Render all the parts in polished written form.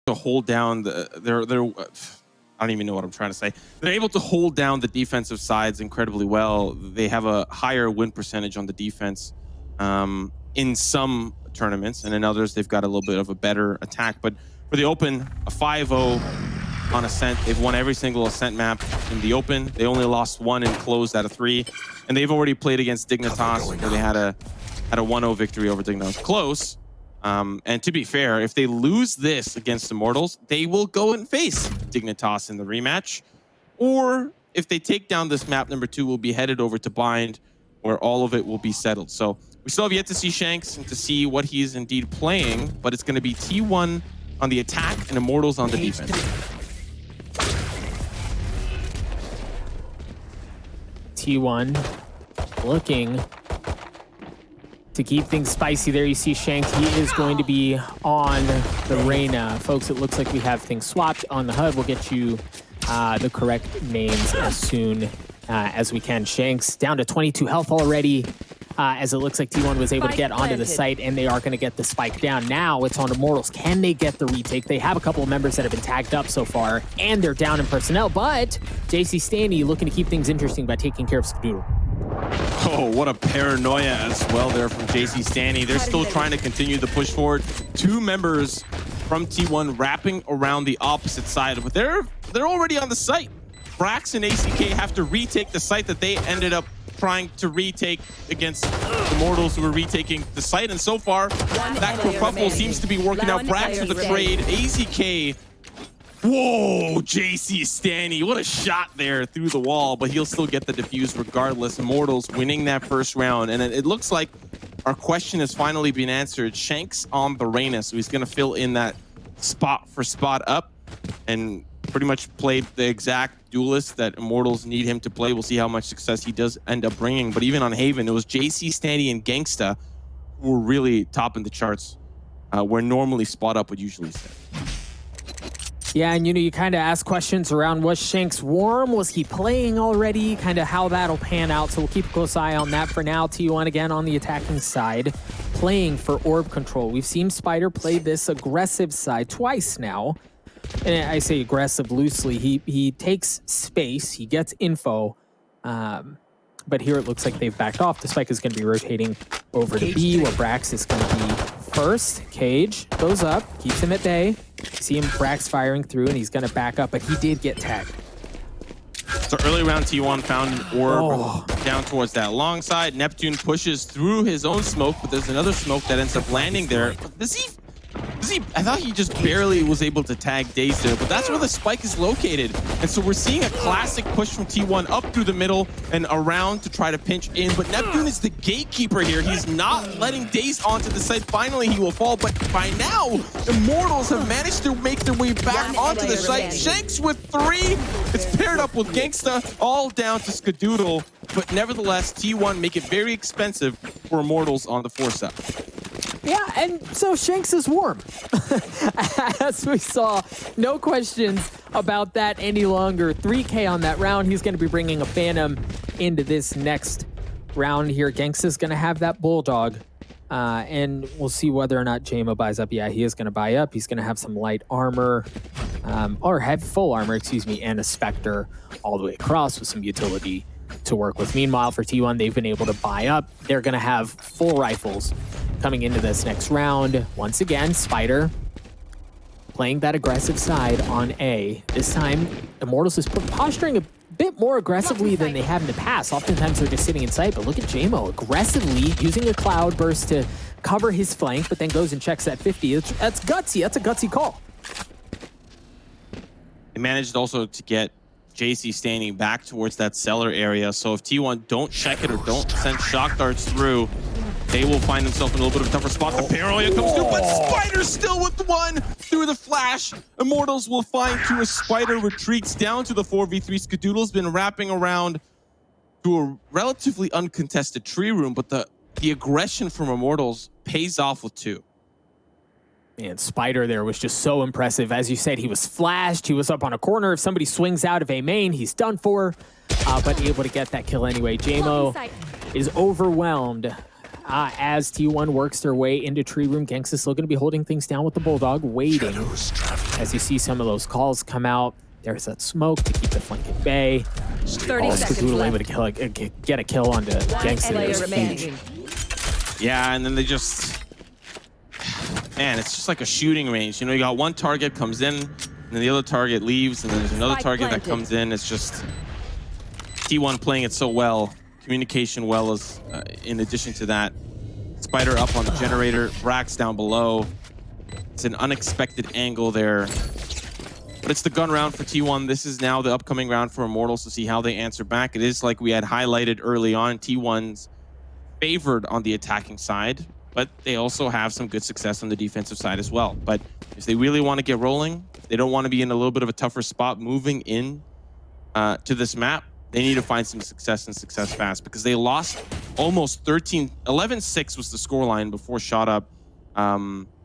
to hold down the I don't even know what I'm trying to say. They're able to hold down the defensive sides incredibly well. They have a higher win percentage on the defense in some tournaments, and in others they've got a little bit of a better attack. But for the Open, a 5-0 on Ascent. They've won every single Ascent map in the Open. They only lost one and closed out of 3, and they've already played against Dignitas, where they had a 1-0 victory over Dignitas. Close. And to be fair, if they lose this against Immortals, they will go and face Dignitas in the rematch. Or if they take down this map, number 2 will be headed over to Bind, where all of it will be settled. So we still have yet to see Shanks and to see what he's indeed playing, but it's going to be T1 on the attack and Immortals on the defense. T1 looking to keep things spicy there. You see Shanks, he is going to be on the Reyna. Folks, it looks like we have things swapped on the HUD. We'll get you the correct names as soon as we can. Shanks down to 22 health already, as it looks like T1 was able to get onto the site, and they are going to get the spike down. Now it's on Immortals. Can they get the retake? They have a couple of members that have been tagged up so far, and they're down in personnel, but jcStani looking to keep things interesting by taking care of Skadoodle. Oh, what a paranoia as well there from jcStani. They're still trying to continue the push forward. 2 members from T1 wrapping around the opposite side, but they're already on the site. Brax and ACK have to retake the site that they ended up trying to retake against Immortals, who were retaking the site, and so far that kerfuffle seems to be working out. Brax with the trade, ACK. Whoa, jcStani, what a shot there through the wall, but he'll still get the defuse regardless. Immortals winning that first round, and it looks like our question has finally been answered. Shanks on the Reyna, so he's going to fill in that spot for spot up and pretty much played the exact duelist that Immortals need him to play. We'll see how much success he does end up bringing, but even on Haven, it was jcStani and Genghsta who were really topping the charts, where normally spot up would usually sit. Yeah, and you kind of ask questions around, was Shanks warm? Was he playing already? Kind of how that'll pan out. So we'll keep a close eye on that for now. T1 again on the attacking side, playing for orb control. We've seen Spyder play this aggressive side twice now. And I say aggressive loosely. He takes space, he gets info. But here it looks like they've backed off. The spike is going to be rotating over to B, where Brax is going to be first. Cage goes up, keeps him at bay. You see him, Brax firing through, and he's going to back up, but he did get tagged. So early round, T1 found an orb down towards that long side. Neptune pushes through his own smoke, but there's another smoke that ends up landing there. I thought he just barely was able to tag DaZeD there, but that's where the spike is located. And so we're seeing a classic push from T1 up through the middle and around to try to pinch in. But Neptune is the gatekeeper here. He's not letting DaZeD onto the site. Finally, he will fall. But by now, Immortals have managed to make their way back onto the site. Shanks with 3. It's paired up with Genghsta, all down to Skadoodle. But nevertheless, T1 make it very expensive for Immortals on the 4-step. Yeah, and so Shanks is warm. As we saw, no questions about that any longer. 3K on that round. He's going to be bringing a Phantom into this next round here. Genghsta's going to have that Bulldog. And we'll see whether or not jmoh buys up. Yeah, he is going to buy up. He's going to have some light armor, or have full armor, excuse me, and a Spectre all the way across with some utility to work with. Meanwhile, for T1, they've been able to buy up. They're going to have full rifles coming into this next round. Once again, Spyder playing that aggressive side on A. This time, Immortals is posturing a bit more aggressively than they have in the past. Oftentimes, they're just sitting in sight, but look at jmoh aggressively using a cloud burst to cover his flank, but then goes and checks that 50. That's gutsy. That's a gutsy call. They managed also to get jcStani back towards that cellar area. So if T1 don't check it or don't send shock darts through, they will find themselves in a little bit of a tougher spot. The paranoia comes through, but Spyder's still with 1 through the flash. Immortals will find 2 as Spyder retreats down to the 4v3. Skadoodle's been wrapping around to a relatively uncontested tree room, but the aggression from Immortals pays off with 2. And Spyder there was just so impressive. As you said, he was flashed. He was up on a corner. If somebody swings out of A main, he's done for. But able to get that kill anyway. jmoh is overwhelmed as T1 works their way into Tree Room. Genghsta still going to be holding things down with the Bulldog, waiting. As you see some of those calls come out, there's that smoke to keep the flank at bay. 30 seconds Skadoodle left. able to get a kill onto Genghsta. Player remaining. Yeah, and then they just... Man, it's just like a shooting range. You know, you got one target comes in, and then the other target leaves, and then there's another Spike target that planted. comes in. It's just T1 playing it so well. Communication well as in addition to that. Spyder up on the generator, brax down below. It's an unexpected angle there. But it's the gun round for T1. This is now the upcoming round for Immortals to see how they answer back. It is like we had highlighted early on, T1's favored on the attacking side, but they also have some good success on the defensive side as well. But if they really want to get rolling, they don't want to be in a little bit of a tougher spot moving in to this map, they need to find some success and success fast, because they lost almost 11-6 was the scoreline before Shot Up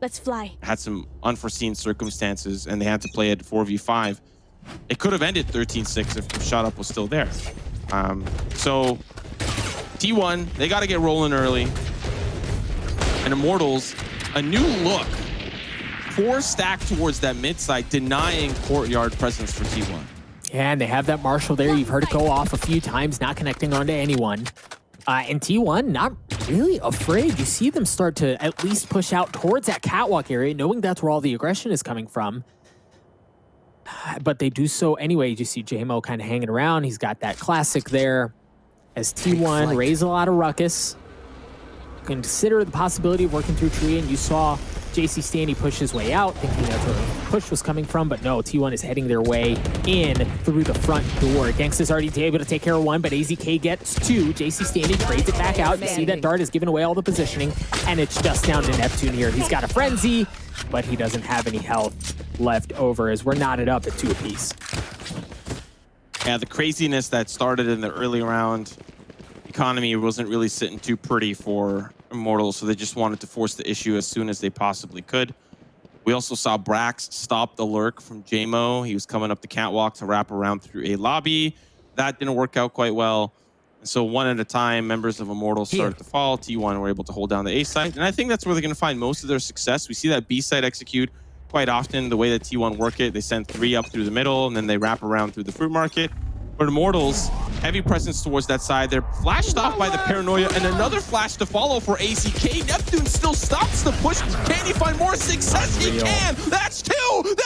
Let's fly. had some unforeseen circumstances and they had to play at 4v5. It could have ended 13-6 if Shot Up was still there. So T1, they got to get rolling early. And Immortals, a new look. 4 stacked towards that mid side, denying courtyard presence for T1. And they have that Marshall there. You've heard it go off a few times, not connecting onto anyone. And T1, not really afraid. You see them start to at least push out towards that catwalk area, knowing that's where all the aggression is coming from. But they do so anyway. You see jmoh kind of hanging around. He's got that classic there. As T1 raise a lot of ruckus. Consider the possibility of working through tree, and you saw jcStani push his way out, thinking that's where the push was coming from, but no, T1 is heading their way in through the front door. Genghsta's already able to take care of one, but AZK gets 2. jcStani trades it back out. You see that dart is giving away all the positioning, and it's just down to Neptune here. He's got a frenzy, but he doesn't have any health left over as we're knotted up at 2 apiece. Yeah, the craziness that started in the early round economy wasn't really sitting too pretty for Immortals, so they just wanted to force the issue as soon as they possibly could. We also saw brax stop the lurk from jmoh. He was coming up the catwalk to wrap around through a lobby. That didn't work out quite well. And so one at a time, members of Immortals started to fall. T1 were able to hold down the A side. And I think that's where they're going to find most of their success. We see that B side execute quite often, the way that T1 work it. They send 3 up through the middle, and then they wrap around through the fruit market. But Immortals, heavy presence towards that side. They're flashed off by the paranoia, and another flash to follow for AZK. Neptune still stops the push. Can he find more success? He can. That's 2.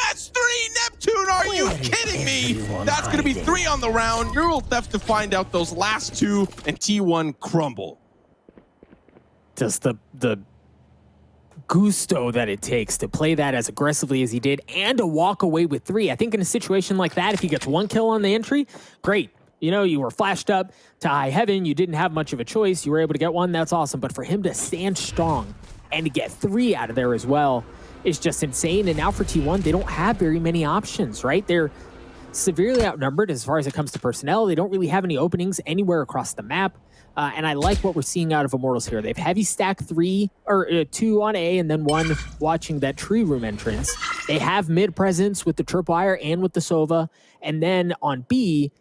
That's 3. Neptune, are you kidding me? That's going to be 3 on the round. Neural Theft to find out those last 2, and T1 crumble. Just the gusto that it takes to play that as aggressively as he did and to walk away with 3. I think in a situation like that, if he gets 1 kill on the entry, great. You know, you were flashed up to high heaven. You didn't have much of a choice. You were able to get 1. That's awesome. But for him to stand strong and to get 3 out of there as well is just insane. And now for T1, they don't have very many options, right? They're severely outnumbered as far as it comes to personnel. They don't really have any openings anywhere across the map. And I like what we're seeing out of Immortals here. They've heavy stack 2 on A and then 1 watching that tree room entrance. They have mid presence with the tripwire and with the Sova. And then on B,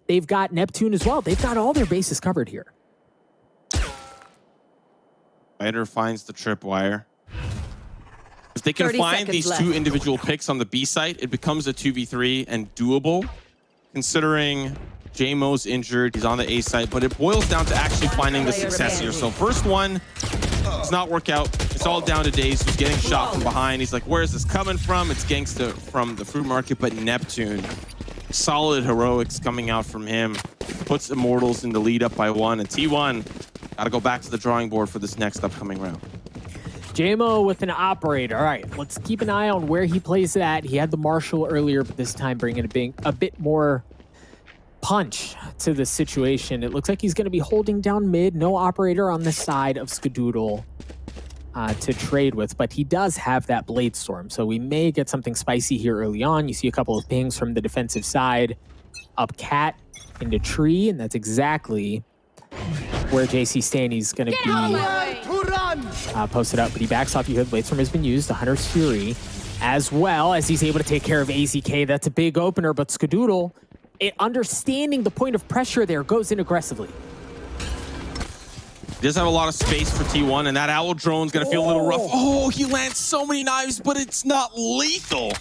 they've got Neptune as well. They've got all their bases covered here. Spyder finds the tripwire. If they can find these 2 individual picks on the B site, it becomes a 2v3 and doable, considering jmoh's injured. He's on the A site, but it boils down to actually finding the success here. So first one does not work out. It's all down to DaZeD, who's getting shot from behind. He's like, where is this coming from? It's Genghsta from the fruit market, but Neptune. Solid heroics coming out from him. Puts Immortals in the lead up by 1, and T1 got to go back to the drawing board for this next upcoming round. jmoh with an operator. All right, let's keep an eye on where he plays that. He had the Marshall earlier, but this time bringing a bit more punch to the situation. It looks like he's going to be holding down mid. No operator on the side of Skadoodle to trade with, but he does have that Blade Storm, so we may get something spicy here early on. You see a couple of pings from the defensive side. Up cat into tree, and that's exactly where jcStani's going to be posted up, but he backs off. You hear the Blade Storm has been used. The Hunter's Fury as well, as he's able to take care of AZK. That's a big opener, but Skadoodle, understanding the point of pressure there, goes in aggressively. does have a lot of space for T1, and that owl drone's gonna feel a little rough. Oh, he lands so many knives, but it's not lethal.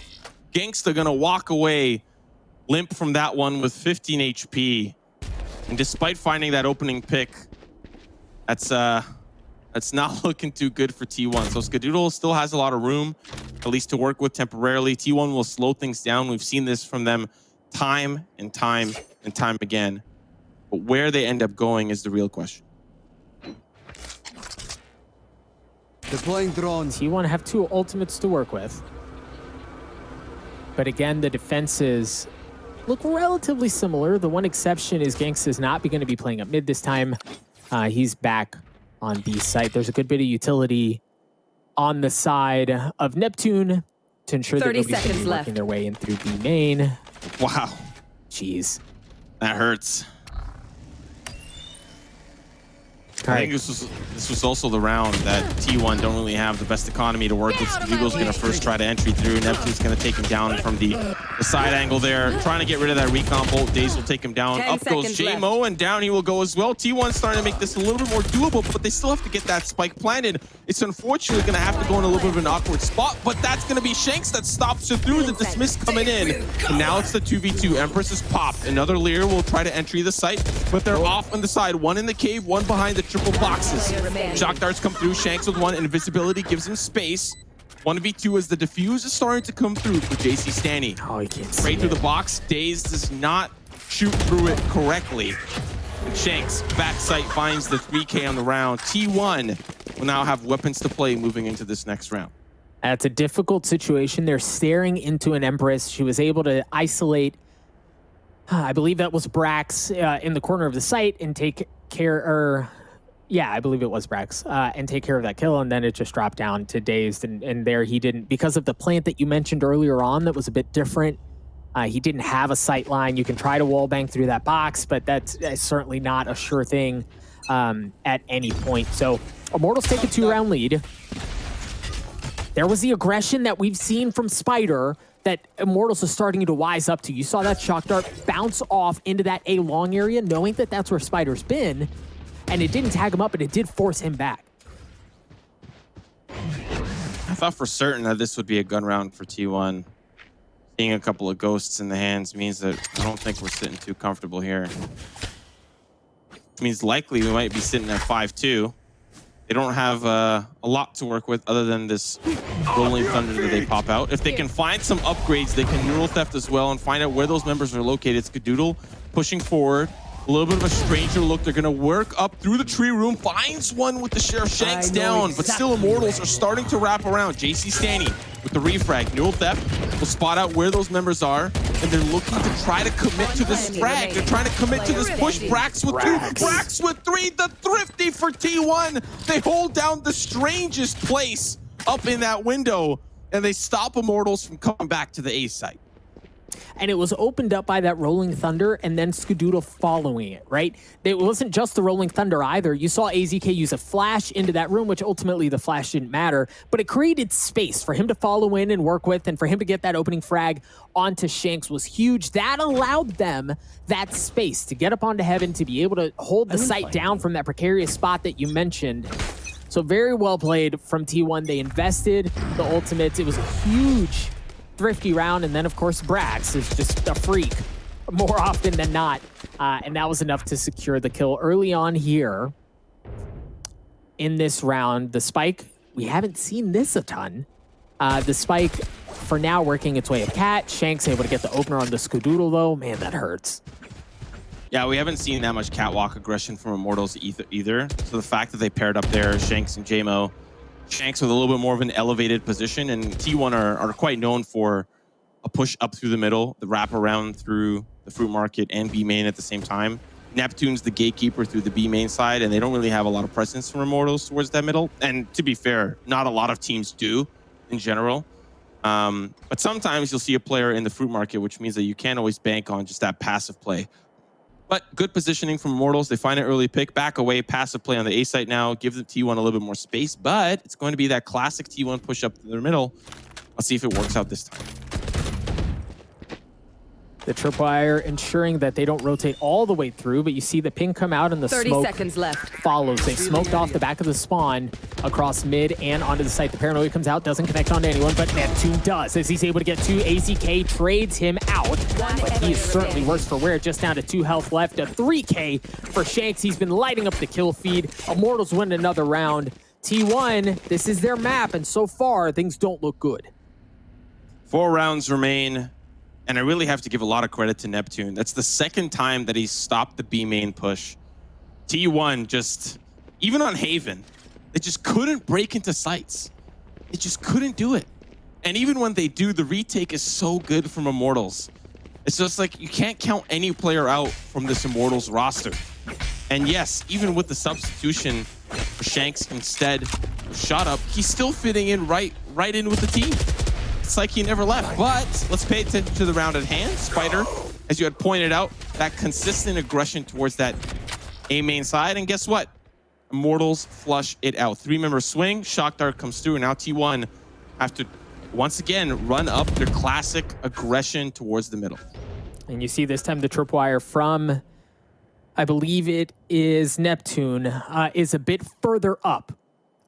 Genghsta gonna walk away limp from that one with 15 HP. And despite finding that opening pick, that's not looking too good for T1. So Skadoodle still has a lot of room, at least to work with temporarily. T1 will slow things down. We've seen this from them time and time and time again. But where they end up going is the real question. Deploying drones. T1 have 2 ultimates to work with. But again, the defenses look relatively similar. The one exception is Genghsta is not going to be playing up mid this time. He's back on B site. There's a good bit of utility on the side of Neptune to ensure that nobody's going to be working their way in through B main. Wow. Jeez. That hurts. I think this was also the round that T1 don't really have the best economy to work with. Skadoodle's going to first try to entry through. Neptune's going to take him down from the side angle there, trying to get rid of that recon bolt. DaZeD will take him down. Up goes jmoh, and down he will go as well. T1's starting to make this a little bit more doable, but they still have to get that spike planted. It's unfortunately going to have to go in a little bit of an awkward spot, but that's going to be Shanks that stops it through. The dismiss coming in. And now it's the 2v2. Empress is popped. Another Lear will try to entry the site, but they're off on the side. One in the cave, one behind the triple boxes. Shock darts come through. Shanks with one. Invisibility gives him space. 1v2 as the defuse is starting to come through for jcStani. Oh, you can't see Straight through the box. DaZeD does not shoot through it correctly. And Shanks, back sight, finds the 3K on the round. T1 will now have weapons to play moving into this next round. That's a difficult situation. They're staring into an Empress. She was able to isolate, I believe that was brax, in the corner of the site and take care, yeah, I believe it was brax, and take care of that kill, and then it just dropped down to DaZeD, and there he didn't, because of the plant that you mentioned earlier on that was a bit different, he didn't have a sight line. You can try to wallbang through that box, but that's certainly not a sure thing at any point. So Immortals take a 2-round lead. There was the aggression that we've seen from Spyder that Immortals is starting to wise up to. You saw that shock dart bounce off into that A long area, knowing that that's where Spyder's been, and it didn't tag him up, but it did force him back. I thought for certain that this would be a gun round for T1. Seeing a couple of ghosts in the hands means that I don't think we're sitting too comfortable here. Which means likely we might be sitting at 5-2. They don't have a lot to work with other than this rolling thunder that they pop out. If they can find some upgrades, they can neural theft as well and find out where those members are located. Skadoodle pushing forward. A little bit of a stranger look. They're going to work up through the tree room. Finds one with the sheriff. Shanks down, but still Immortals are starting to wrap around. jcStani with the refrag. Neural theft will spot out where those members are, and they're looking to try to commit to this frag. They're trying to commit to this push. Brax with 2. Brax with 3. The thrifty for T1. They hold down the strangest place up in that window, and they stop Immortals from coming back to the A site. And it was opened up by that rolling thunder and then Skadoodle following it, right? It wasn't just the rolling thunder either. You saw AZK use a flash into that room, which ultimately the flash didn't matter, but it created space for him to follow in and work with, and for him to get that opening frag onto Shanks was huge. That allowed them that space to get up onto heaven, to be able to hold the site down from that precarious spot that you mentioned. So very well played from T1. They invested the ultimates. It was a huge thrifty round, and then of course brax is just a freak more often than not, and that was enough to secure the kill early on here in this round. The spike, we haven't seen this a ton. The spike for now working its way up cat. Shanks able to get the opener on the Skadoodle though. Man, that hurts. Yeah, we haven't seen that much catwalk aggression from Immortals either. So the fact that they paired up there, Shanks and jmoh, Shanks with a little bit more of an elevated position, and T1 are quite known for a push up through the middle, the wrap around through the fruit market and B main at the same time. Neptune's the gatekeeper through the B main side, and they don't really have a lot of presence from Immortals towards that middle. And to be fair, not a lot of teams do in general. But sometimes you'll see a player in the fruit market, which means that you can't always bank on just that passive play. But good positioning from Immortals. They find an early pick, back away, passive play on the A site now, give the T1 a little bit more space, but it's going to be that classic T1 push up to the middle. Let's see if it works out this time. The tripwire ensuring that they don't rotate all the way through, but you see the ping come out and the 30 smoke seconds left. follows. They smoked off the back of the spawn across mid and onto the site. The paranoia comes out, doesn't connect onto anyone, but Neptune does. As he's able to get 2, AZK trades him out, but he is certainly worse for wear. Just down to 2 health left. A 3K for Shanks. He's been lighting up the kill feed. Immortals win another round. T1, this is their map, and so far, things don't look good. 4 rounds remain. And I really have to give a lot of credit to Neptune. That's the second time that he's stopped the B main push. T1 just, even on Haven, they just couldn't break into sites. They just couldn't do it. And even when they do, the retake is so good from Immortals. It's just like, you can't count any player out from this Immortals roster. And yes, even with the substitution for Shanks instead shot up, he's still fitting in right in with the team. It's like he never left. But let's pay attention to the round at hand. Spyder, as you had pointed out, that consistent aggression towards that A main side. And guess what? Immortals flush it out. 3-member swing, shock dart comes through, and now T1 have to once again run up their classic aggression towards the middle. And you see this time the tripwire from, I believe it is Neptune, is a bit further up,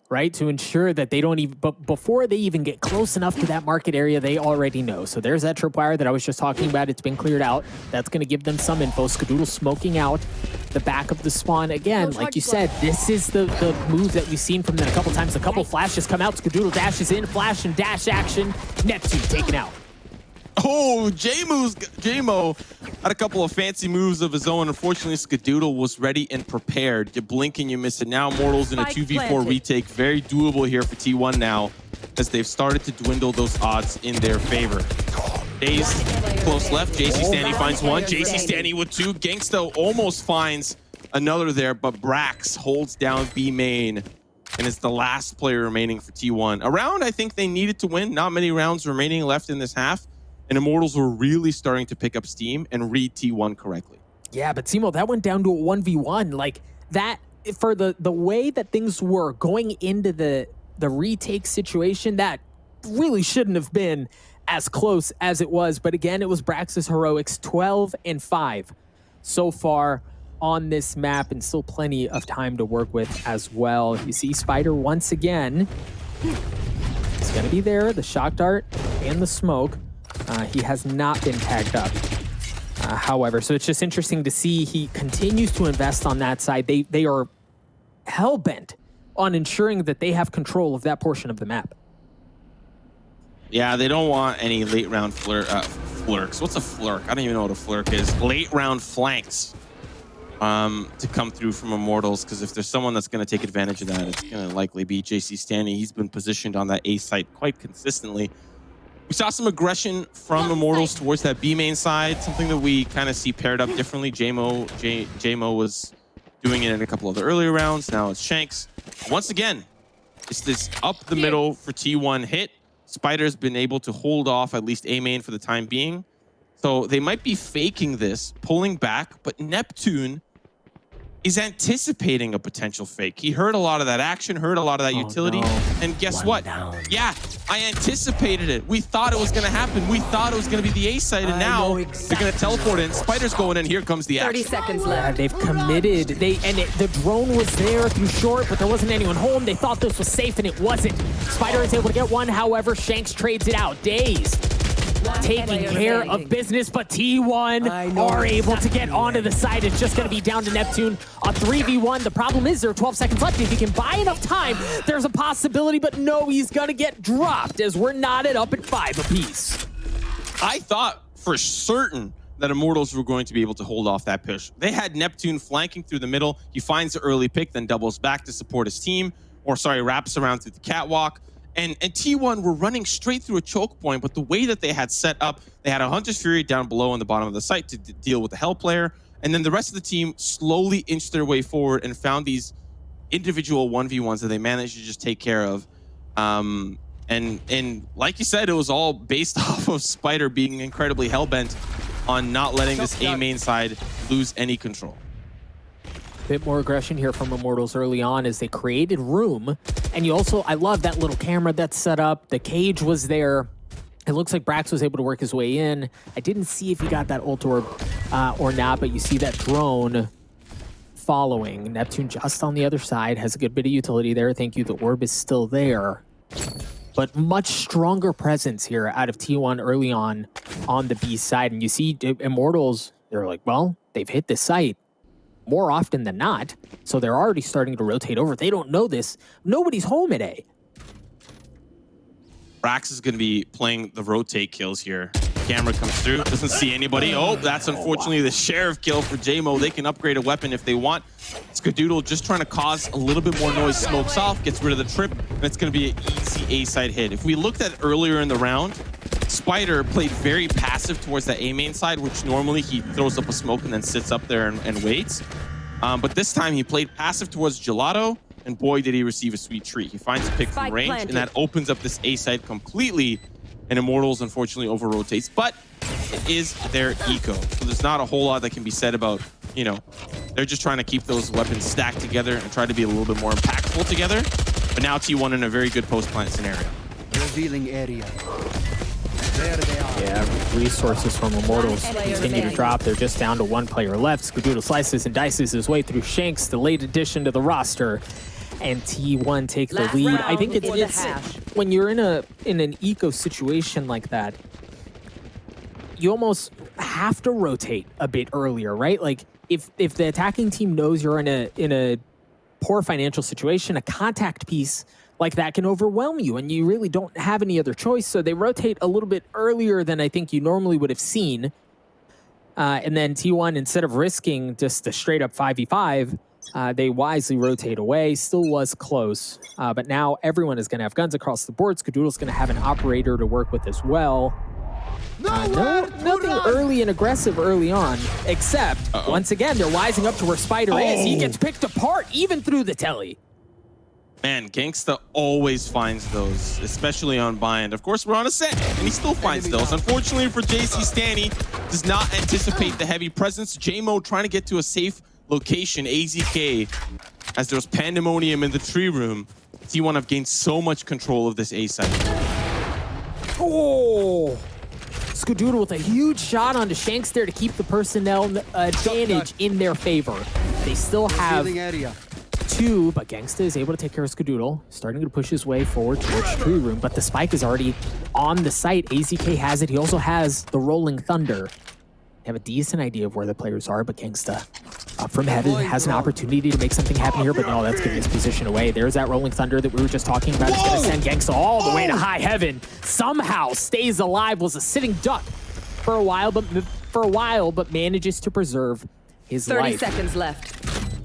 right? To ensure that they don't even, but before they even get close enough to that market area, they already know. So there's that tripwire that I was just talking about. It's been cleared out. That's going to give them some info. Skadoodle smoking out the back of the spawn. Again, like you said, this is the move that we've seen from them a couple times. A couple flashes come out. Skadoodle dashes in, flash and dash action. Neptune taken out. Oh, jmoh had a couple of fancy moves of his own. Unfortunately, Skadoodle was ready and prepared. You blink and you miss it. Now Immortals in a 2v4 retake. Very doable here for T1 now, as they've started to dwindle those odds in their favor. Days close left. jcStani finds one. jcStani with 2. Genghsta almost finds another there, but Brax holds down B main and is the last player remaining for T1. A round I think they needed to win. Not many rounds remaining left in this half. And Immortals were really starting to pick up steam and read T1 correctly. Yeah, but Simo, that went down to a 1v1. Like, that, for the way that things were going into the retake situation, that really shouldn't have been as close as it was. But again, it was Brax's heroics, 12-5 so far on this map, and still plenty of time to work with as well. You see Spyder once again. It's going to be there, the shock dart and the smoke. He has not been tagged up, however. So it's just interesting to see he continues to invest on that side. They are hell-bent on ensuring that they have control of that portion of the map. Yeah, they don't want any late-round flirks. What's a flirk? I don't even know what a flirk is. Late-round flanks to come through from Immortals, because if there's someone that's going to take advantage of that, it's going to likely be jcStani. He's been positioned on that A site quite consistently. We saw some aggression from Immortals towards that B main side, something that we kind of see paired up differently. jmoh was doing it in a couple of the earlier rounds. Now it's Shanks. Once again, it's this up the middle for T1 hit. Spyder's been able to hold off at least A main for the time being. So they might be faking this, pulling back, but Neptune is anticipating a potential fake. He heard a lot of that action, heard a lot of that utility, and guess what? Yeah, I anticipated it. We thought it was going to happen. We thought it was going to be the A side, and now they're going to teleport in. Spyder's going in. Here comes the action. 30 seconds left. They've committed. The drone was there through short, but there wasn't anyone home. They thought this was safe, and it wasn't. Spyder is able to get one. However, Shanks trades it out. DaZeD taking care of business, but T1 are able to get onto the side. It's just going to be down to Neptune. A 3v1. The problem is there are 12 seconds left. If he can buy enough time, there's a possibility, but no, he's going to get dropped as we're knotted up at 5 apiece. I thought for certain that Immortals were going to be able to hold off that push. They had Neptune flanking through the middle. He finds the early pick, then doubles back to support his team, or sorry, wraps around through the catwalk. And T1 were running straight through a choke point, but the way that they had set up, they had a Hunter's Fury down below on the bottom of the site to deal with the Hell player, and then the rest of the team slowly inched their way forward and found these individual 1v1s that they managed to just take care of. And like you said, it was all based off of Spyder being incredibly hell-bent on not letting this A main side lose any control. Bit more aggression here from Immortals early on as they created room. And you also, I love that little camera that's set up. The cage was there. It looks like Brax was able to work his way in. I didn't see if he got that ult orb or not, but you see that drone following. Neptune just on the other side, has a good bit of utility there. Thank you, the orb is still there. But much stronger presence here out of T1 early on the B side. And you see Immortals, they're like, well, they've hit the site more often than not. So they're already starting to rotate over. They don't know this. Nobody's home at A. Brax is going to be playing the rotate kills here. Camera comes through, doesn't see anybody. Oh, that's unfortunately the sheriff kill for jmoh. They can upgrade a weapon if they want. Skadoodle just trying to cause a little bit more noise, smokes off, gets rid of the trip, and it's going to be an easy A-side hit. If we looked at earlier in the round, Spyder played very passive towards that A main side, which normally he throws up a smoke and then sits up there and waits. But this time he played passive towards Gelato, and boy, did he receive a sweet treat. He finds a pick from range, and that opens up this A side completely. And Immortals unfortunately over-rotates, but it is their eco. So there's not a whole lot that can be said about, you know, they're just trying to keep those weapons stacked together and try to be a little bit more impactful together. But now T1 in a very good post-plant scenario. Revealing area. There they are. Yeah, resources from Immortals continue to drop. They're just down to one player left. Skadoodle slices and dices his way through Shanks, the late addition to the roster. And T1 take the lead. I think it's when you're in an eco situation like that, you almost have to rotate a bit earlier, right? Like if the attacking team knows you're in a poor financial situation, a contact piece like that can overwhelm you, and you really don't have any other choice. So they rotate a little bit earlier than I think you normally would have seen. And then T1, instead of risking just a straight up 5v5, they wisely rotate away. Still was close, but now everyone is going to have guns across the board. Skadoodle's going to have an operator to work with as well. Nothing early and aggressive early on, except once again they're wising up to where Spyder is. He gets picked apart even through the telly. Man, Genghsta always finds those, especially on bind. Of course, we're on Ascent, and he still finds those. Unfortunately for jcStani, does not anticipate the heavy presence. jmoh trying to get to a safe location. AZK, as there's pandemonium in the tree room. T1 have gained so much control of this A side. Oh! Skadoodle with a huge shot onto Shanks there to keep the personnel advantage in their favor. They still have two, but Genghsta is able to take care of Skadoodle, starting to push his way forward towards tree room, but the spike is already on the site. AZK has it. He also has the Rolling Thunder. They have a decent idea of where the players are, but Genghsta up from heaven has an opportunity to make something happen here, but no, that's giving his position away. There's that Rolling Thunder that we were just talking about. It's going to send Genghsta all the way to high heaven. Somehow stays alive, was a sitting duck for a while, but manages to preserve his life. 30 seconds left.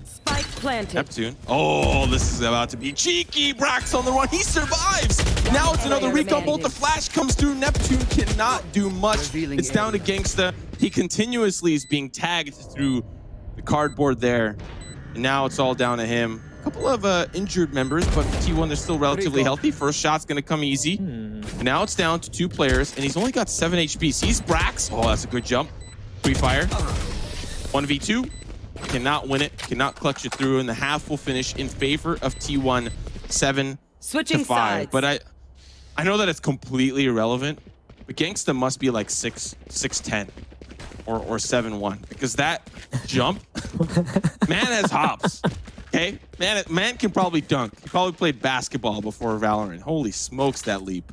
Spike planted. Neptune. Oh, this is about to be cheeky. Brax on the run. He survives. Now it's another recon bolt. The flash comes through. Neptune cannot do much. It's down to Genghsta. He continuously is being tagged through the cardboard there. And now it's all down to him. A couple of injured members, but T1, they're still relatively healthy. First shot's going to come easy. And now it's down to two players, and he's only got 7 HP. Sees Brax. Oh, that's a good jump. Free fire. 1v2. Cannot win it. Cannot clutch it through, and the half will finish in favor of T1, 7-5. Switching sides. But I know that it's completely irrelevant, but Genghsta must be like 6'10". Or 7-1, because that jump, man has hops. Okay, man can probably dunk. He probably played basketball before Valorant. Holy smokes, that leap!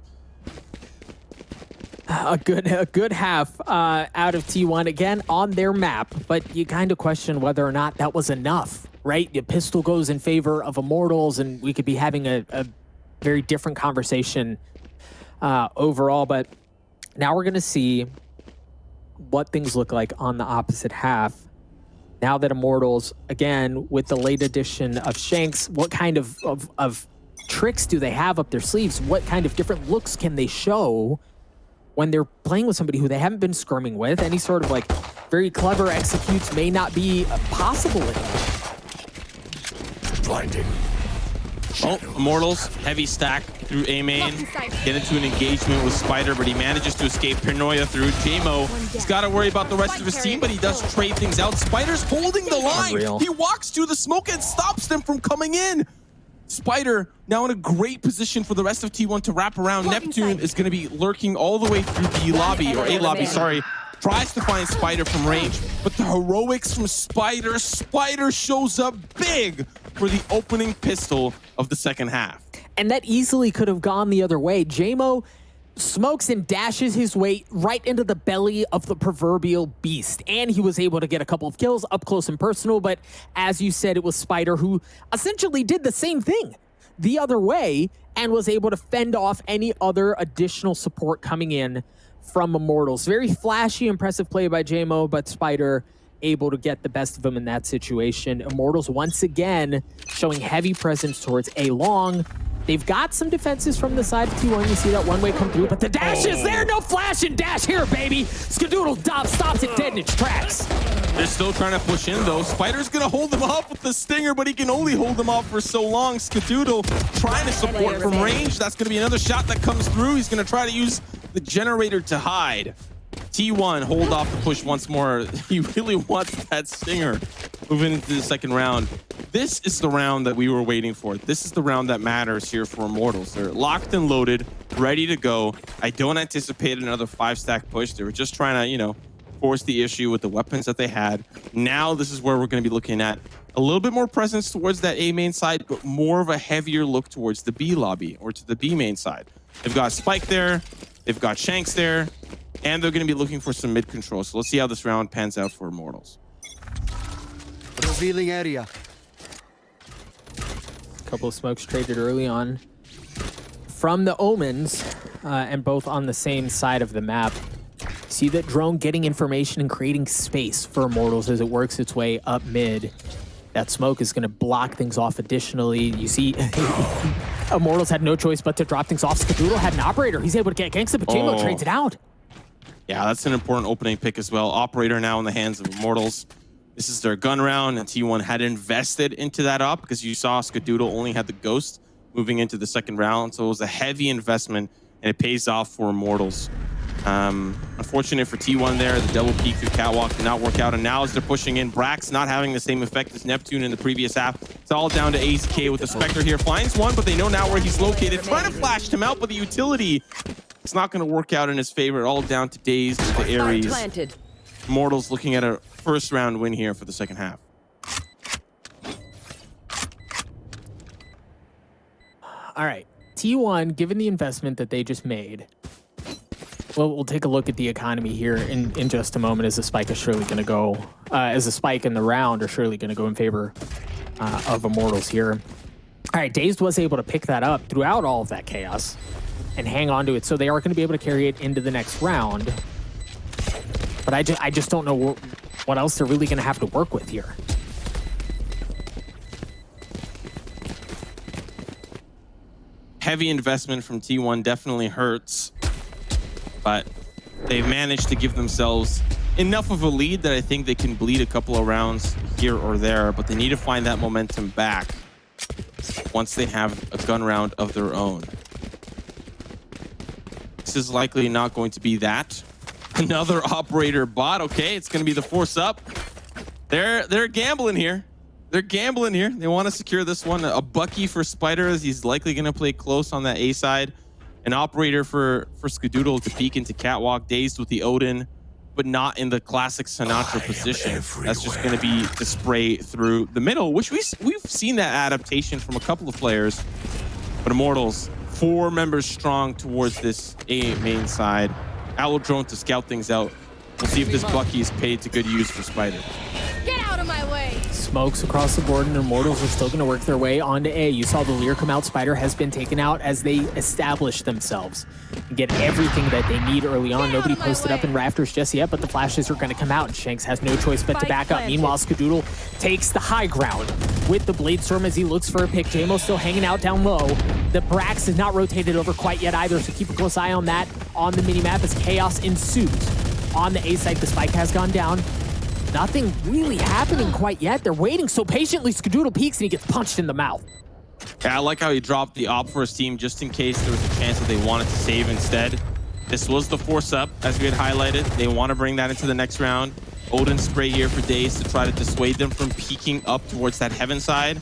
A good half out of T1 again on their map, but you kind of question whether or not that was enough, right? The pistol goes in favor of Immortals, and we could be having a very different conversation overall. But now we're gonna see what things look like on the opposite half. Now that Immortals, again, with the late addition of Shanks, what kind of tricks do they have up their sleeves? What kind of different looks can they show when they're playing with somebody who they haven't been skirming with? Any sort of like very clever executes may not be possible anymore. Blinding. Oh, Immortals, heavy stack through A main. Get into an engagement with Spyder, but he manages to escape paranoia through jmoh. He's got to worry about the rest of his team, but he does trade things out. Spyder's holding the line. Unreal. He walks to the smoke and stops them from coming in. Spyder now in a great position for the rest of T1 to wrap around. Neptune is going to be lurking all the way through B lobby, or A lobby, sorry. Tries to find Spyder from range, but the heroics from Spyder. Spyder shows up big for the opening pistol of the second half. And that easily could have gone the other way. jmoh smokes and dashes his way right into the belly of the proverbial beast. And he was able to get a couple of kills up close and personal. But as you said, it was Spyder who essentially did the same thing the other way and was able to fend off any other additional support coming in from Immortals. Very flashy, impressive play by jmoh, but Spyder able to get the best of him in that situation. Immortals once again showing heavy presence towards A long. They've got some defenses from the side of T1. You see that one way come through, but the dash is there. No flash and dash here, baby. Skadoodle stops it dead in its tracks. They're still trying to push in, though. Spyder's going to hold them off with the stinger, but he can only hold them off for so long. Skadoodle trying to support from range. That's going to be another shot that comes through. He's going to try to use the generator to hide. T1 hold off the push once more. He really wants that stinger moving into the second round. This is the round that we were waiting for. This is the round that matters here for Immortals. They're locked and loaded, ready to go. I don't anticipate another 5-stack push. They were just trying to, force the issue with the weapons that they had. Now this is where we're going to be looking at a little bit more presence towards that A main side, but more of a heavier look towards the B lobby or to the B main side. They've got Spike there. They've got Shanks there. And they're going to be looking for some mid control. So let's see how this round pans out for Immortals. Revealing area. Couple of smokes traded early on from the Omens, and both on the same side of the map. See that drone getting information and creating space for Immortals as it works its way up mid. That smoke is going to block things off additionally. You see, Immortals had no choice but to drop things off. Skadoodle had an operator. He's able to get Genghsta, but jmoh trades it out. Yeah, that's an important opening pick as well. Operator now in the hands of Immortals. This is their gun round, and T1 had invested into that op because you saw Skadoodle only had the Ghost moving into the second round. So it was a heavy investment, and it pays off for Immortals. Unfortunate for T1 there, the double peek through Catwalk did not work out, and now as they're pushing in, brax not having the same effect as Neptune in the previous half. It's all down to AZK with the Spectre here. Finds one, but they know now where he's located. Trying to flash him out, but the utility, it's not going to work out in his favor. All down to DaZeD with the Ares. Immortals looking at a first round win here for the second half. All right, T1, given the investment that they just made, well, we'll take a look at the economy here in just a moment, as the spike is surely going to go, as a spike in the round are surely going to go in favor of Immortals here. All right, DaZeD was able to pick that up throughout all of that chaos and hang on to it, so they are going to be able to carry it into the next round. But I just don't know what else they're really going to have to work with here. Heavy investment from T1 definitely hurts, but they've managed to give themselves enough of a lead that I think they can bleed a couple of rounds here or there, but they need to find that momentum back once they have a gun round of their own. This is likely not going to be that. Another operator bot. Okay, it's going to be the force up. They're gambling here. They're gambling here. They want to secure this one. A Bucky for Spyder, as he's likely going to play close on that A side. An operator for Skadoodle to peek into Catwalk. DaZeD with the Odin, but not in the classic Sinatra position. That's just going to be to spray through the middle, which we've seen that adaptation from a couple of players. But Immortals, 4 members strong towards this A main side. Owl drone to scout things out. We'll see if this Bucky is paid to good use for Spyder. Get out of my way! Smokes across the board, and Immortals are still going to work their way onto A. You saw the Lear come out. Spyder has been taken out as they establish themselves and get everything that they need early on. Nobody posted up in rafters just yet, but the flashes are going to come out, and Shanks has no choice but to back up. Meanwhile, Skadoodle takes the high ground with the Bladestorm as he looks for a pick. jmoh still hanging out down low. The brax is not rotated over quite yet either, so keep a close eye on that on the minimap as chaos ensues. On the A site, the spike has gone down. Nothing really happening quite yet. They're waiting so patiently. Skadoodle peeks and he gets punched in the mouth. Yeah, I like how he dropped the op for his team just in case there was a chance that they wanted to save instead. This was the force up, as we had highlighted. They want to bring that into the next round. Odin spray here for DaZeD to try to dissuade them from peeking up towards that heaven side.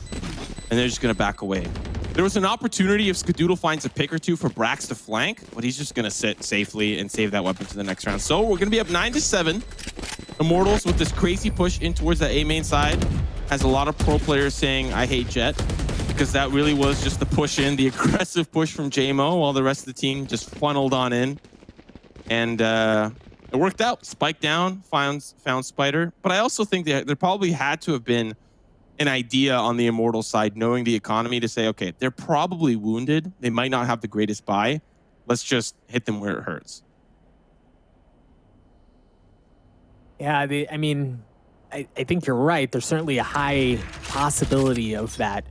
And they're just going to back away. There was an opportunity if Skadoodle finds a pick or two for Brax to flank, but he's just going to sit safely and save that weapon to the next round. So we're going to be up 9-7. Immortals with this crazy push in towards that A main side has a lot of pro players saying, I hate Jett, because that really was just the push in, the aggressive push from jmoh, while the rest of the team just funneled on in. And it worked out. Spike down, found Spyder. But I also think that there probably had to have been an idea on the Immortal side, knowing the economy, to say, okay, they're probably wounded. They might not have the greatest buy. Let's just hit them where it hurts. Yeah, I mean, I think you're right. There's certainly a high possibility of that.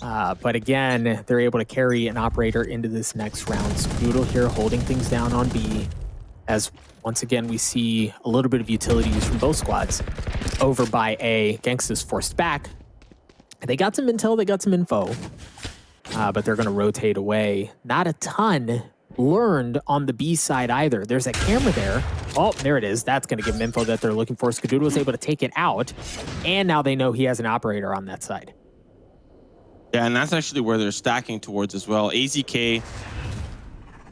But again, they're able to carry an operator into this next round. Skadoodle here holding things down on B, as once again we see a little bit of utility use from both squads. Over by A, Genghsta's forced back. They got some intel, they got some info, but they're going to rotate away. Not a ton learned on the B side either. There's a camera there. Oh, there it is. That's going to give them info that they're looking for. Skadoodle was able to take it out, and now they know he has an operator on that side. Yeah, and that's actually where they're stacking towards as well. AZK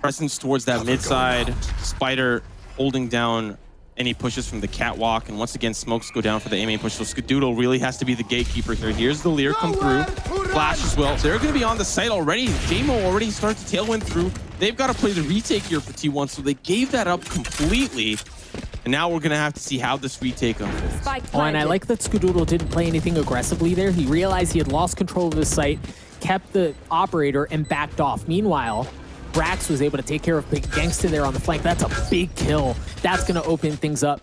presence towards that mid side. Spyder holding down any pushes from the catwalk, and once again smokes go down for the A main push. So Skadoodle really has to be the gatekeeper here. Here's the Lear come through. Flash as well. They're going to be on the site already. jmoh already starts to tailwind through. They've got to play the retake here for T1, so they gave that up completely. And now we're going to have to see how this retake unfolds. Oh, and I like that Skadoodle didn't play anything aggressively there. He realized he had lost control of the site, kept the operator, and backed off. Meanwhile, brax was able to take care of Big Genghsta there on the flank. That's a big kill. That's going to open things up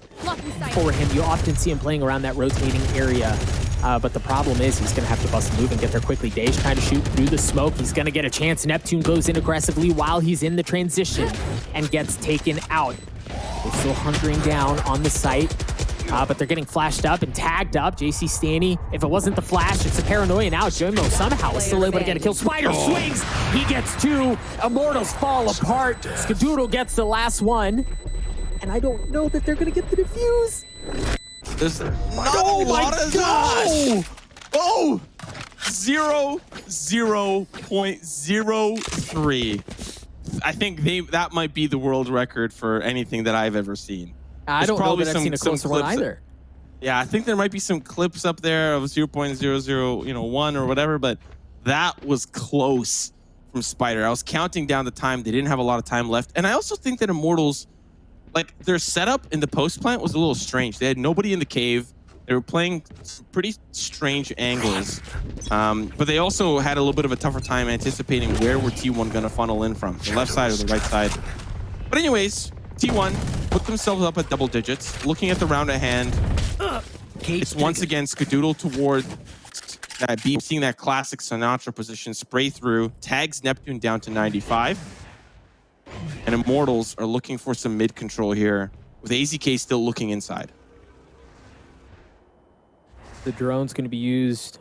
for him. You often see him playing around that rotating area. But the problem is he's going to have to bust a move and get there quickly. DaZeD trying to shoot through the smoke. He's going to get a chance. Neptune goes in aggressively while he's in the transition and gets taken out. They're still hunkering down on the site, but they're getting flashed up and tagged up. jcStani, if it wasn't the flash, it's a paranoia now. jmoh somehow is still able to get a kill. Spyder swings. He gets two. Immortals fall apart. Skadoodle gets the last one. And I don't know that they're going to get the defuse. There's oh my gosh! Oh! 0.03. I think that might be the world record for anything that I've ever seen. I don't know that I've seen a closer one either. Yeah, I think there might be some clips up there of 0.001 or whatever, but that was close from Spyder. I was counting down the time. They didn't have a lot of time left. And I also think that Immortals, like, their setup in the post plant was a little strange. They had nobody in the cave. They were playing some pretty strange angles, but they also had a little bit of a tougher time anticipating where were T1 going to funnel in from, the left side or the right side. But anyways, T1 put themselves up at double digits. Looking at the round at hand, it's once again Skadoodle toward that beam, seeing that classic Sinatra position, spray through, tags Neptune down to 95. And Immortals are looking for some mid control here, with AZK still looking inside. The drone's going to be used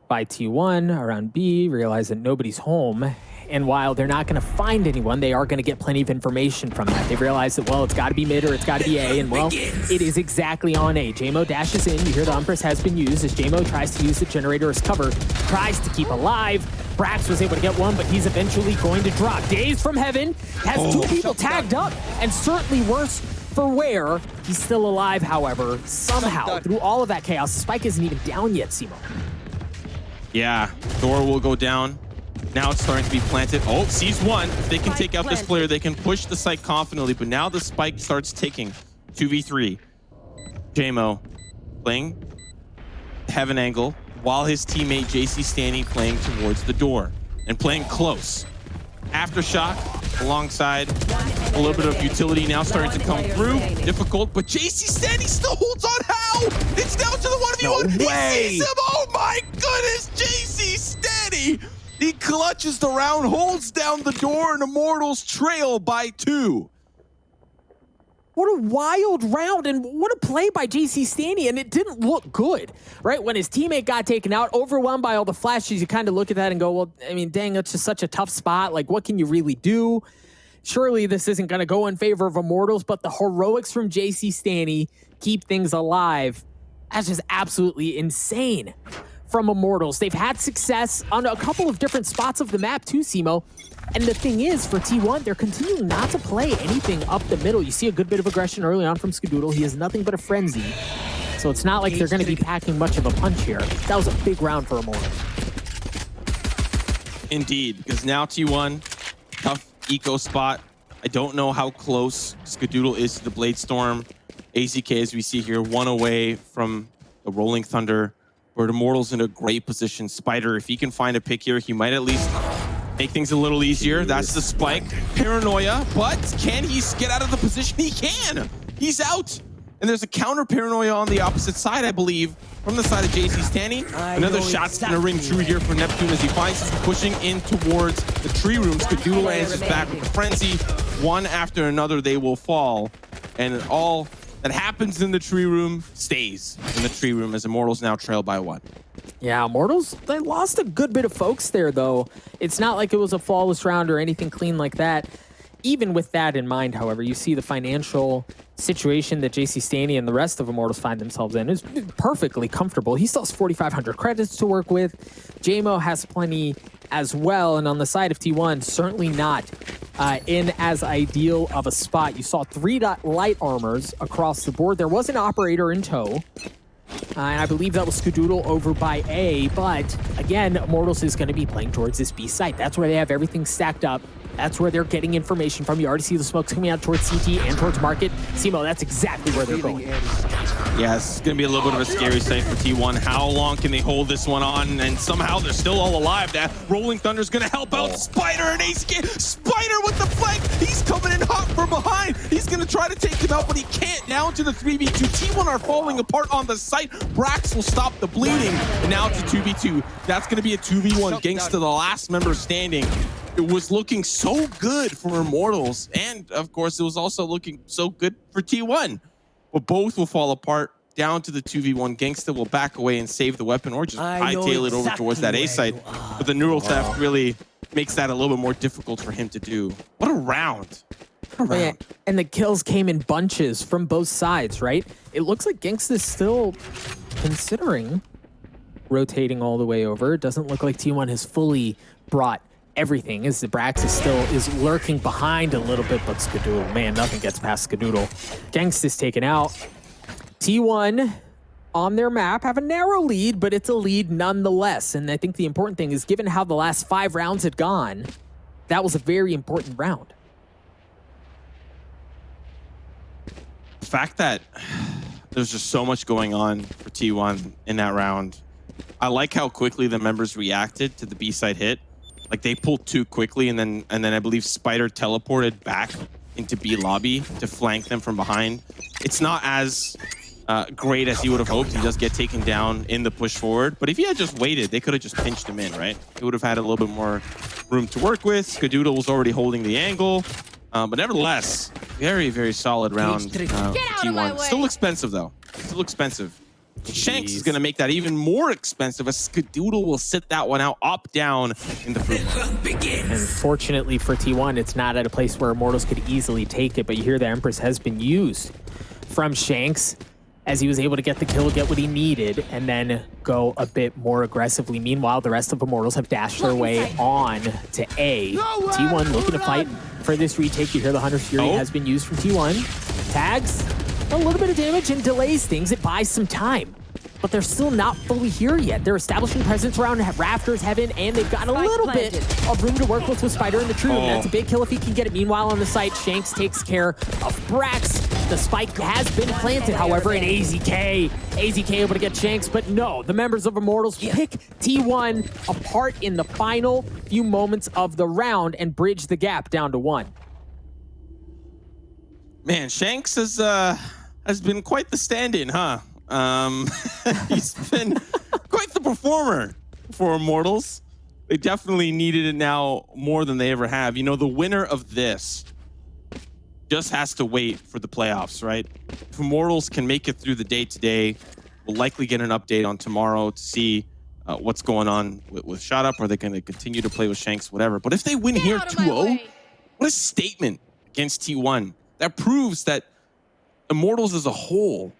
by T1 around B, realize that nobody's home. And while they're not going to find anyone, they are going to get plenty of information from that. They realize that, well, it's got to be mid or it's got to be A. And, well, it is exactly on A. jmoh dashes in. You hear the Umpress has been used as jmoh tries to use the generator as cover, tries to keep alive. Brax was able to get one, but he's eventually going to drop. DaZeD from heaven has two people tagged up, and certainly worse for wear. He's still alive, however, somehow, through all of that chaos. The spike isn't even down yet, Simo. Yeah, door will go down. Now it's starting to be planted. Oh, sees one. If they can take out this player, they can push the site confidently, but now the spike starts ticking. 2v3. jmoh playing heaven angle, while his teammate jcStani playing towards the door and playing close. Aftershock alongside a little bit of utility now starting to come through. Difficult, but jcStani still holds on. How? It's down to the 1v1. No way. He sees him. Oh my goodness, jcStani. He clutches the round, holds down the door, and Immortals trail by 2. What a wild round, and what a play by jcStani, and it didn't look good, right? When his teammate got taken out, overwhelmed by all the flashes, you kind of look at that and go, well, I mean, dang, that's just such a tough spot. Like, what can you really do? Surely this isn't going to go in favor of Immortals, but the heroics from jcStani keep things alive. That's just absolutely insane from Immortals. They've had success on a couple of different spots of the map too, jmoh. And the thing is, for T1, they're continuing not to play anything up the middle. You see a good bit of aggression early on from Skadoodle. He has nothing but a frenzy. So it's not like they're going to be packing much of a punch here. That was a big round for Immortals. Indeed, because now T1, tough eco spot. I don't know how close Skadoodle is to the Blade Storm. AZK, as we see here, 1 away from the Rolling Thunder. But Immortals in a great position. Spyder, if he can find a pick here, he might at least make things a little easier. That's the spike. Paranoia, but can he get out of the position? He can! He's out! And there's a counter Paranoia on the opposite side, I believe, from the side of jcStani. Another shot's gonna ring true here for Neptune as he finds him pushing in towards the tree room. Skadoodle answers back with a frenzy. One after another, they will fall. And all that happens in the tree room stays in the tree room as Immortals now trail by 1. Yeah, Immortals, they lost a good bit of folks there, though. It's not like it was a flawless round or anything clean like that. Even with that in mind, however, you see the financial situation that jcStani and the rest of Immortals find themselves in is perfectly comfortable. He still has 4,500 credits to work with. jmoh has plenty as well. And on the side of T1, certainly not in as ideal of a spot. You saw 3 light armors across the board. There was an operator in tow. And I believe that was Skadoodle over by A, but again, Immortals is going to be playing towards this B site. That's where they have everything stacked up. That's where they're getting information from. You already see the smokes coming out towards CT and towards Market. jmoh, that's exactly where they're going. Yes, it's going to be a little bit of a scary sight for T1. How long can they hold this one on? And somehow they're still all alive. That Rolling Thunder's going to help out Spyder and AZK. Spyder with the flank. He's coming in hot from behind. He's going to try to take him out, but he can't. Down to the 3v2. T1 are falling apart on the site. Brax will stop the bleeding. And now it's a 2v2. That's going to be a 2v1. Genghsta, the last member standing. It was looking so good for Immortals. And, of course, it was also looking so good for T1. But both will fall apart down to the 2v1. Genghsta will back away and save the weapon or just hightail it over towards that A site. But the neural theft really makes that a little bit more difficult for him to do. What a round. What a round. Yeah, and the kills came in bunches from both sides, right? It looks like Genghsta is still considering rotating all the way over. It doesn't look like T1 has fully brought everything, as the brax is lurking behind a little bit, but Skadoodle, man, nothing gets past Skadoodle. Genghsta's taken out. T1 on their map have a narrow lead, but it's a lead nonetheless. And I think the important thing is, given how the last 5 rounds had gone, that was a very important round. The fact that there's just so much going on for T1 in that round. I like how quickly the members reacted to the B-side hit. Like, they pulled too quickly, and then I believe Spyder teleported back into B lobby to flank them from behind. It's not as great as he would have hoped. He does get taken down in the push forward. But if he had just waited, they could have just pinched him in, right? He would have had a little bit more room to work with. Skadoodle was already holding the angle. But nevertheless, very, very solid round. T1. Still expensive, though. Still expensive. Shanks is going to make that even more expensive as Skadoodle will sit that one out, up, down in the fruit. And fortunately for T1, it's not at a place where Immortals could easily take it, but you hear the Empress has been used from Shanks as he was able to get the kill, get what he needed, and then go a bit more aggressively. Meanwhile, the rest of Immortals have dashed their way on to A. T1 looking to fight for this retake. You hear the Hunter's Fury has been used from T1. Tags a little bit of damage and delays things. It buys some time, but they're still not fully here yet. They're establishing presence around Rafters, Heaven, and they've got a little bit of room to work with Spyder in the tree room. That's a big kill if he can get it. Meanwhile, on the site, Shanks takes care of Brax. The spike has been planted, however, and AZK able to get Shanks, but no, the members of Immortals pick T1 apart in the final few moments of the round and bridge the gap down to 1. Man, Shanks has been quite the stand-in, huh? He's been quite the performer for Immortals. They definitely needed it now more than they ever have. You know, the winner of this just has to wait for the playoffs, right? If Immortals can make it through the day today, we'll likely get an update on tomorrow to see what's going on with Shot Up. Are they going to continue to play with Shanks, whatever? But if they win here 2-0, what a statement against T1. That proves that Immortals as a whole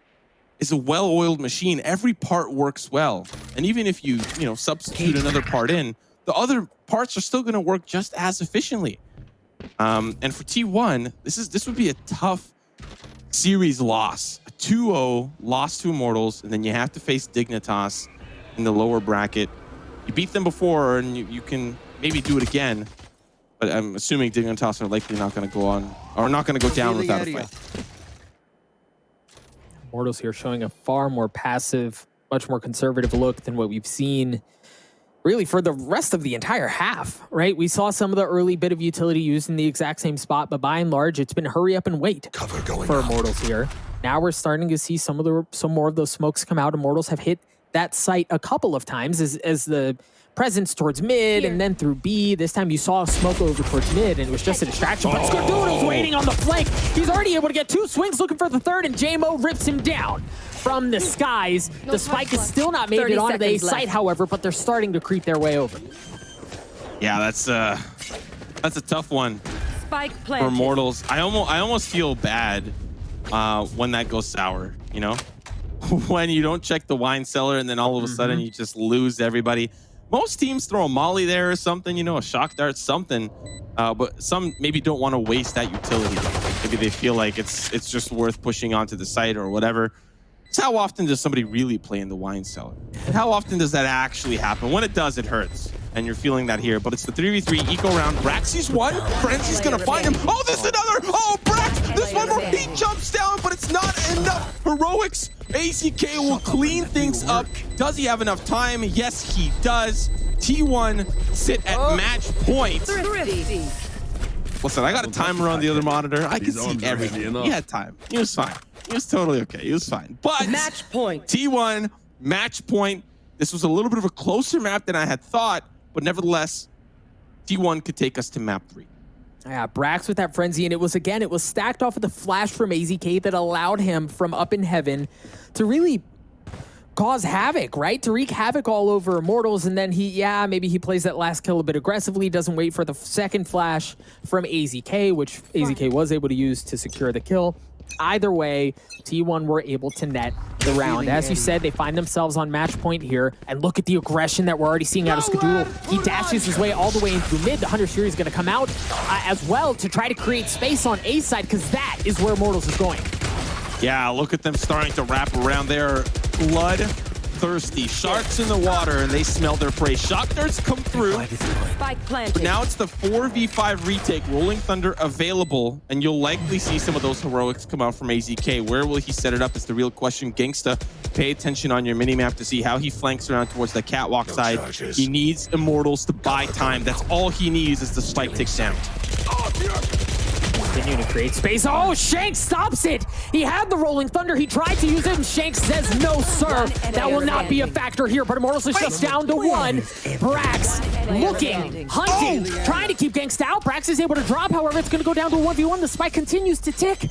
is a well-oiled machine. Every part works well. And even if you substitute another part in, the other parts are still going to work just as efficiently. And for T1, this would be a tough series loss. A 2-0 loss to Immortals, and then you have to face Dignitas in the lower bracket. You beat them before, and you can maybe do it again. But I'm assuming Dignitas are likely not going to go on, or not going to go down without a fight. Immortals here showing a far more passive, much more conservative look than what we've seen really for the rest of the entire half, right? We saw some of the early bit of utility used in the exact same spot, but by and large, it's been hurry up and wait for Immortals here. Now we're starting to see some more of those smokes come out. Immortals have hit that site a couple of times as the presence towards mid and then through B. This time you saw a smoke over towards mid and it was just a distraction. But Skadoodle's waiting on the flank. He's already able to get 2 swings looking for the third, and jmoh rips him down from the skies. The spike is still not made it onto the A site, however, but they're starting to creep their way over. Yeah, that's a tough one Spike for Immortals. I almost feel bad when that goes sour, you know? When you don't check the wine cellar and then all of a sudden you just lose everybody. Most teams throw a molly there or something, a shock dart, something. But some maybe don't want to waste that utility. Maybe they feel like it's just worth pushing onto the site or whatever. So how often does somebody really play in the wine cellar? And how often does that actually happen? When it does, it hurts. And you're feeling that here. But it's the 3v3 eco round. Braxy's one. Frenzy's going to find him. Oh, there's another. Oh, Brax. There's one more. He jumps down, but it's not enough heroics. AZK will clean things up. Does he have enough time? Yes, he does. T1 sit at match point. Listen, I got a timer on the other monitor. I can see everything. He had time. He was fine. He was totally okay. He was fine. But match point. T1, match point. This was a little bit of a closer map than I had thought, but nevertheless, T1 could take us to map 3. Yeah, Brax with that frenzy, and it was stacked off of the flash from AZK that allowed him from up in heaven to really cause havoc, right? To wreak havoc all over Immortals, and then maybe he plays that last kill a bit aggressively, doesn't wait for the second flash from AZK, which AZK was able to use to secure the kill. Either way, T1 were able to net the round. As you said, they find themselves on match point here, and look at the aggression that we're already seeing out of Skadoodle. He dashes his way all the way into mid. The Hunter Series is going to come out as well to try to create space on A side, because that is where Immortals is going. Yeah, look at them starting to wrap around there. Blood-thirsty. Sharks in the water, and they smell their prey. Shock darts come through. Spike planted. But now it's the 4v5 retake. Rolling Thunder available, and you'll likely see some of those heroics come out from AZK. Where will he set it up is the real question. Genghsta, pay attention on your minimap to see how he flanks around towards the catwalk side. He needs Immortals to buy time. That's all he needs as the spike takes down. Continuing to create space. Oh, Shanks stops it. He had the Rolling Thunder. He tried to use it, and Shanks says, no, sir. That will not be a factor here, but Immortals is just down to 1. Brax looking, hunting, trying to keep Genghsta out. Brax is able to drop. However, it's going to go down to 1v1. The spike continues to tick.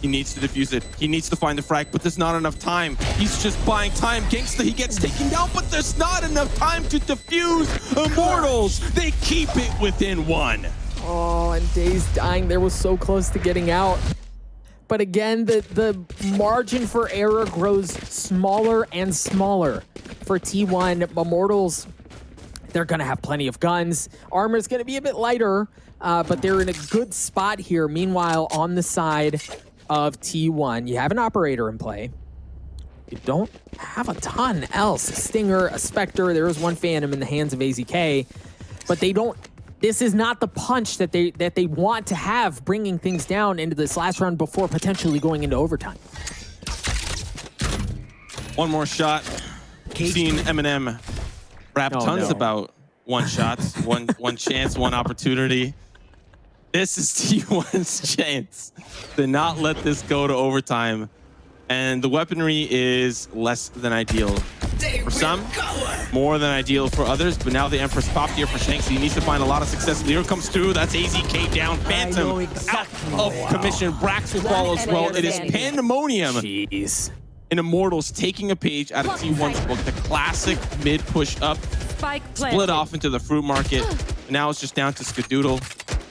He needs to defuse it. He needs to find the frag, but there's not enough time. He's just buying time. Genghsta, he gets taken down, but there's not enough time to defuse Immortals. They keep it within 1. Oh, and DaZeD dying there was so close to getting out. But again, the margin for error grows smaller and smaller for T1. Immortals, they're going to have plenty of guns. Armor's going to be a bit lighter, but they're in a good spot here. Meanwhile, on the side of T1, you have an operator in play. You don't have a ton else. A Stinger, a Spectre, there is one Phantom in the hands of AZK, but they don't. This is not the punch that they want to have, bringing things down into this last round before potentially going into overtime. One more shot. We've seen Eminem rap tons about one shots, one chance, one opportunity. This is T1's chance to not let this go to overtime. And the weaponry is less than ideal for some, more than ideal for others. But now the Empress popped here for Shanks. He needs to find a lot of success. Lear comes through. That's AZK down. Phantom out of commission. Brax will fall as well. It is pandemonium. Jeez. And Immortals taking a page out of T1's book. The classic mid push up. Split off into the fruit market. And now it's just down to Skadoodle.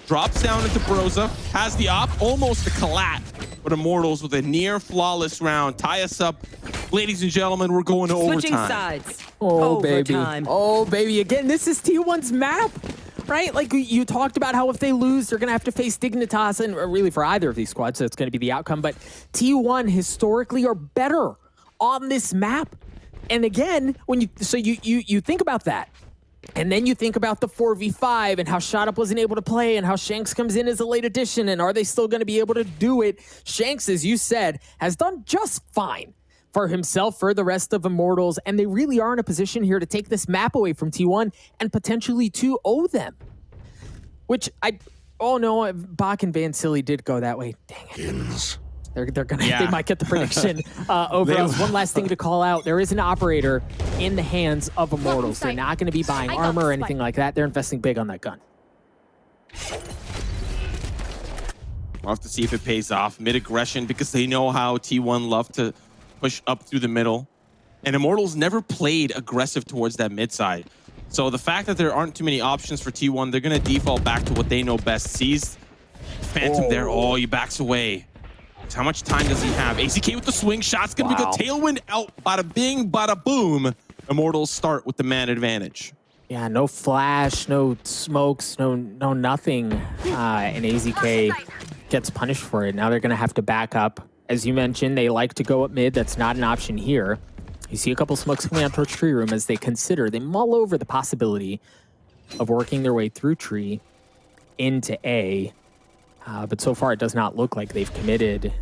Drops down into Broza. Has the op. Almost a collat. But Immortals with a near flawless round tie us up. Ladies and gentlemen, we're going to Switching overtime. sides. Oh, baby. Overtime. Oh, baby. Again, this is T1's map, right? Like you talked about how if they lose, they're going to have to face Dignitas, and really for either of these squads, so it's going to be the outcome. But T1 historically are better on this map. And again, when you think about that, and then you think about the 4v5 and how ShotUp wasn't able to play and how Shanks comes in as a late addition, and are they still going to be able to do it? Shanks, as you said, has done just fine for himself, for the rest of Immortals, and they really are in a position here to take this map away from T1 and potentially 2-0 them. Which oh no, Bach and Van Silly did go that way. Dang it. They're gonna, they might get the prediction over us. One last thing to call out: there is an operator in the hands of Immortals. They're not going to be buying armor or anything like that. They're investing big on that gun. We'll have to see if it pays off. Mid aggression, because they know how T1 love to push up through the middle, and Immortals never played aggressive towards that mid side. So the fact that there aren't too many options for T1, they're going to default back to what they know best. Sees Phantom there. Oh, he backs away. How much time does he have? AZK with the swing shot's gonna be good. Tailwind out. Bada bing, bada boom. Immortals start with the man advantage. Yeah, no flash, no smokes, no nothing. And AZK gets punished for it. Now they're gonna have to back up. As you mentioned, they like to go up mid. That's not an option here. You see a couple smokes coming out towards tree room as they mull over the possibility of working their way through tree into A. But so far, it does not look like they've committed.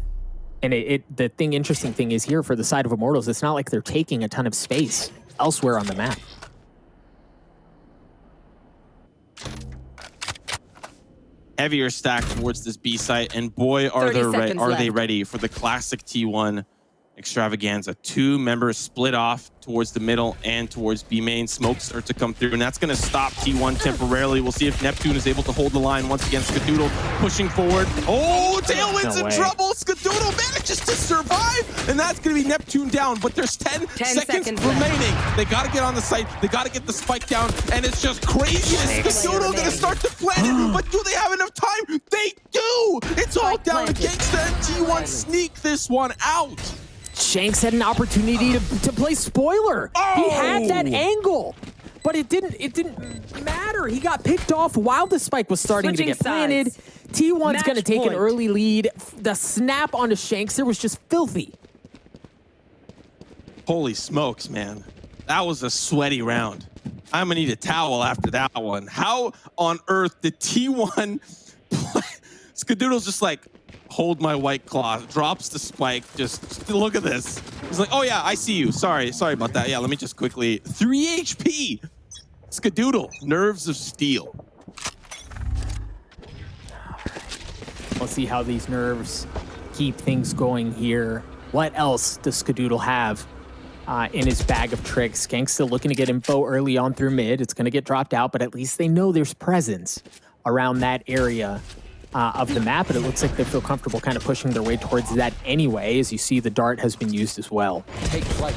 And the interesting thing is here for the side of Immortals, it's not like they're taking a ton of space elsewhere on the map. Heavier stack towards this B site, and boy, are they ready for the classic T1 extravaganza. Two members split off towards the middle and towards B main. Smokes start to come through, and that's going to stop T1 temporarily. We'll see if Neptune is able to hold the line once again. Skadoodle pushing forward. Oh, Tailwind's in trouble. Skadoodle manages to survive, and that's going to be Neptune down, but there's 10 seconds remaining. They got to get on the site. They got to get the spike down, and it's just craziness. Skadoodle going to start to plant it, but do they have enough time? They do! It's all down to Genghsta, and T1 sneak this one out. Shanks had an opportunity to play spoiler. Oh! He had that angle, but it didn't matter. He got picked off while the spike was starting to get planted. T1's going to take an early lead. The snap onto Shanks there was just filthy. Holy smokes, man. That was a sweaty round. I'm going to need a towel after that one. How on earth did T1 play? Skadoodle's just like, hold my white claw, drops the spike, just look at this. He's like, oh yeah, I see you. Sorry about that. Yeah, let me just quickly. 3 HP. Skadoodle, nerves of steel. We'll see how these nerves keep things going here. What else does Skadoodle have in his bag of tricks? Genghsta looking to get info early on through mid. It's going to get dropped out, but at least they know there's presence around that area of the map, and it looks like they feel comfortable kind of pushing their way towards that anyway. As you see, the dart has been used as well. Take flight.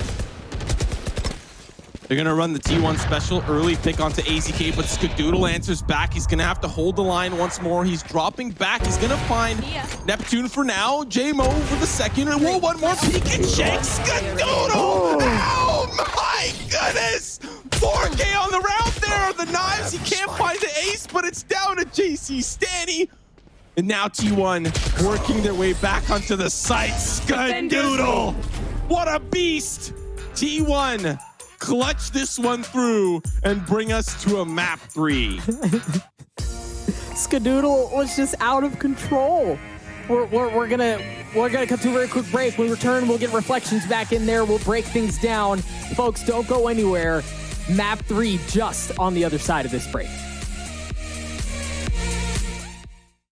They're going to run the T1 special early pick onto AZK, but Skadoodle answers back. He's going to have to hold the line once more. He's dropping back. He's going to find Neptune for now. jmoh for the second. And we'll one more peek and Shanks. Skadoodle! Oh my goodness! 4K on the round there. The knives. He can't find the ace, but it's down to jcStani. And now T1 working their way back onto the site. Skadoodle! What a beast! T1 clutch this one through and bring us to a map 3. Skadoodle was just out of control. We're gonna cut to a very quick break. When we return, we'll get reflections back in there. We'll break things down. Folks, don't go anywhere. Map 3 just on the other side of this break.